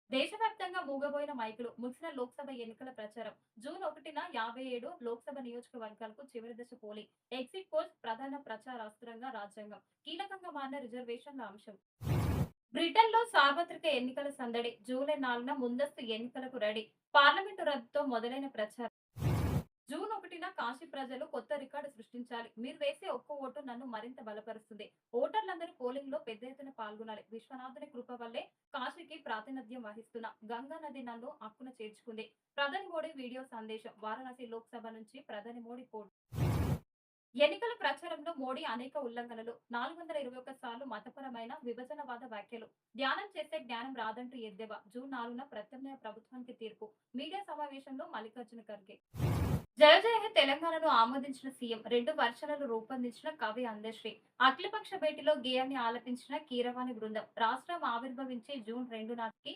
దేశవ్యాప్తంగా మూగబోయిన మైకులు ముగిసిన లోక్సభ ఎన్నికల ప్రచారం. జూన్ 1న 57 లోక్సభ నియోజకవర్గాలకు చివరి దశ పోలింగ్. ఎగ్జిట్ పోల్స్ ప్రధాన ప్రచారాస్త్రంగా రాజ్యాంగం. కీలకంగా మారిన రిజర్వేషన్ల అంశం. బ్రిటన్లో సార్వత్రిక ఎన్నికల సందడి. జూలై 4న ముందస్తు ఎన్నికలకు రెడీ. పార్లమెంటు రద్దుతో మొదలైన ప్రచారం. జూన్ 1న కాశీ ప్రజలు కొత్త రికార్డు సృష్టించాలి. మీరు వేసే ఒక్క ఓటు నన్ను మరింత బలపరుస్తుంది. ఓటర్లందరూ పోలింగ్ లో పెద్ద ఎత్తున పాల్గొనాలి. విశ్వనాథుని కృప వల్లే కాశీకి ప్రాతినిధ్యం వహిస్తున్న గంగా నది నన్ను హక్కున చేర్చుకుంది. ప్రధాని మోడీ వీడియో సందేశం. వారణాసి లోక్సభ నుంచి ప్రధాని మోడీ పోటీ. ఎన్నికల ప్రచారంలో మోడీ అనేక ఉల్లంఘనలు. 421 సార్లు మతపరమైన విభజనవాద వ్యాఖ్యలు. ధ్యానం చేస్తే జ్ఞానం రాదంటూ ఎద్దేవా. జూన్ 4న ప్రత్యామ్నాయ ప్రభుత్వానికి తీర్పు. మీడియా సమావేశంలో మల్లికార్జున ఖర్గే. జయ జయ హే తెలంగాణను ఆమోదించిన సీఎం. 2 వర్షన్లు రూపొందించిన కవి అందశ్రీ. అఖిలపక్ష భేటీలో గేయాన్ని ఆలపించిన కీరవాణి బృందం. రాష్ట్రం ఆవిర్భవించి జూన్ 2 నాటికి